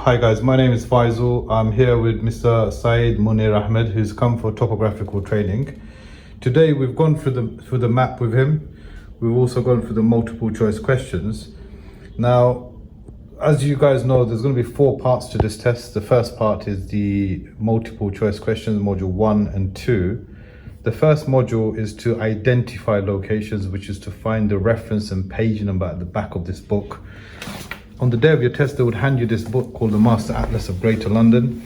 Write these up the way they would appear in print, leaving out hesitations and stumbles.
Hi guys, my name is Faisal. I'm here with Mr. Saeed Munir Ahmed, who's come for topographical training. Today we've gone through the map with him. We've also gone through the multiple choice questions. Now, as you guys know, there's going to be 4 parts to this test. The first part is the multiple choice questions, module 1 and 2. The first module is to identify locations, which is to find the reference and page number at the back of this book. On the day of your test, they would hand you this book called the Master Atlas of Greater London.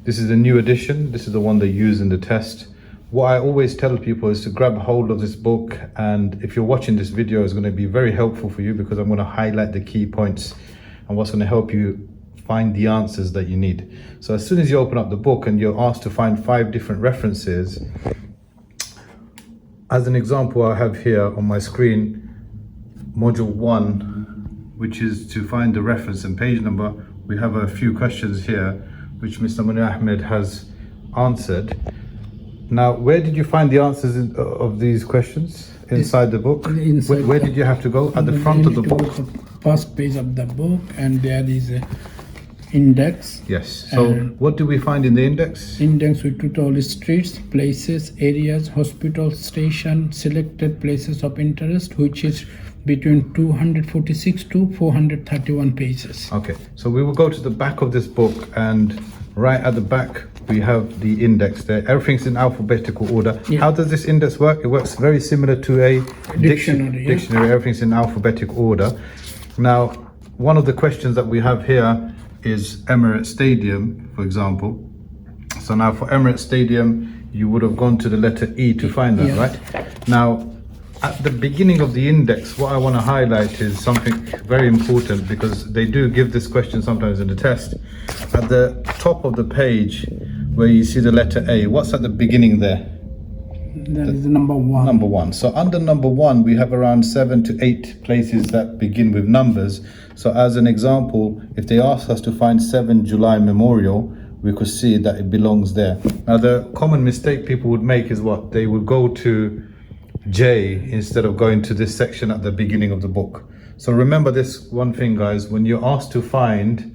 This is a new edition. This is the one they use in the test. What I always tell people is to grab hold of this book, and if you're watching this video, it's going to be very helpful for you because I'm going to highlight the key points and what's going to help you find the answers that you need. So as soon as you open up the book and you're asked to find 5 different references, as an example, I have here on my screen module 1, which is to find the reference and page number. We have a few questions here which Mr. Munir Ahmed has answered. Now, where did you find the answers of these questions? Inside the book? Where did you have to go? At the front of the book? First page of the book, and there is a index. Yes. So what do we find in the index? Index with total streets, places, areas, hospital, station, selected places of interest, which is between 246 to 431 pages. Okay, so we will go to the back of this book, and right at the back we have the index there. Everything's in alphabetical order. Yeah. How does this index work? It works very similar to a dictionary. Everything's in alphabetical order. Now, one of the questions that we have here is Emirates Stadium, for example. So now for Emirates Stadium, you would have gone to the letter E to find that, right? Now, at the beginning of the index, what I want to highlight is something very important, because they do give this question sometimes in the test. At the top of the page where you see the letter A, what's at the beginning there? That is number 1. Number 1. So under number 1, we have around 7 to 8 places that begin with numbers. So as an example, if they ask us to find 7 July Memorial, we could see that it belongs there. Now, the common mistake people would make is what? They would go to J instead of going to this section at the beginning of the book. So remember this one thing, guys: when you're asked to find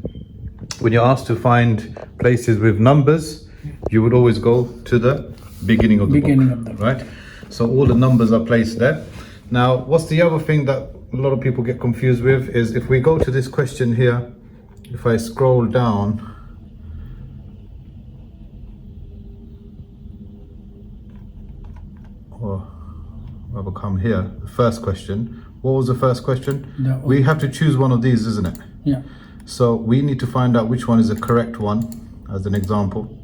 places with numbers, you would always go to the beginning of the book, right? So all the numbers are placed there. Now, what's the other thing that a lot of people get confused with is, if we go to this question here, if I scroll down, or rather come here, the first question. What was the first question? We have to choose one of these, isn't it? Yeah. So we need to find out which one is the correct one, as an example.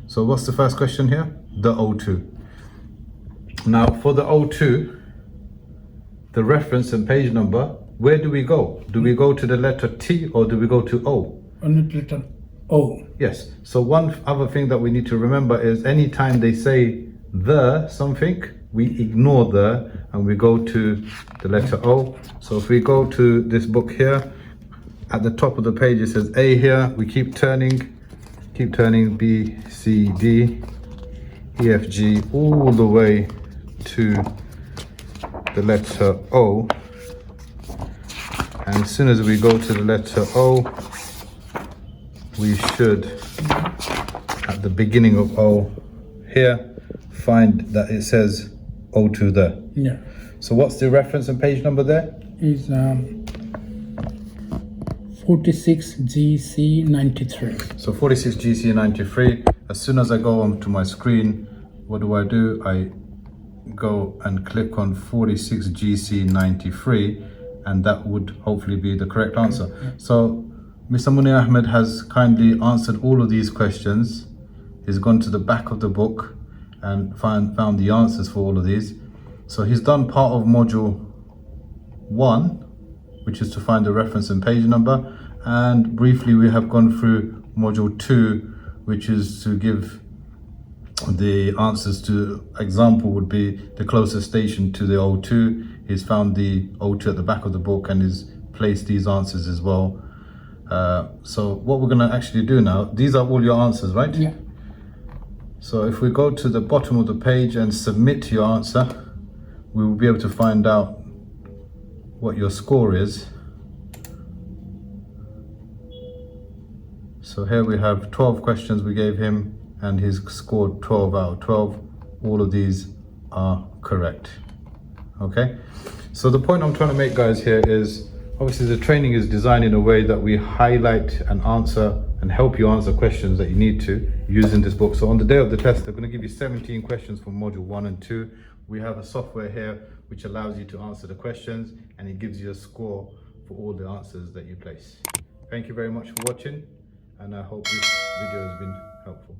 So what's the first question here? The O2. Now, for the O2, the reference and page number, where do we go? Do we go to the letter T or do we go to O? On the letter O. Yes. So one other thing that we need to remember is, anytime they say the something, we ignore the and we go to the letter O. So if we go to this book here, at the top of the page it says A here. We keep turning B, C, D, E, F, G, all the way to the letter O. And as soon as we go to the letter O, we should, at the beginning of O here, find that it says O2 there. Yeah. So what's the reference and page number there? Is 46 GC 93. So 46 GC 93. As soon as I go onto my screen, what do? I go and click on 46 GC 93, and that would hopefully be the correct answer. Yeah. So Mr. Munir Ahmed has kindly answered all of these questions. He's gone to the back of the book and found the answers for all of these. So he's done part of module 1, which is to find the reference and page number, and briefly we have gone through module 2, which is to give the answers to, example would be the closest station to the O2. He's found the O2 at the back of the book and has placed these answers as well. So what we're going to actually do now, these are all your answers, right? Yeah. So if we go to the bottom of the page and submit your answer, we will be able to find out what your score is. So here we have 12 questions we gave him and he's scored 12 out of 12. All of these are correct. Okay, so the point I'm trying to make, guys, here is obviously the training is designed in a way that we highlight and answer and help you answer questions that you need to using this book. So on the day of the test, they're going to give you 17 questions from module 1 and 2. We have a software here which allows you to answer the questions and it gives you a score for all the answers that you place. Thank you very much for watching, and I hope this video has been helpful.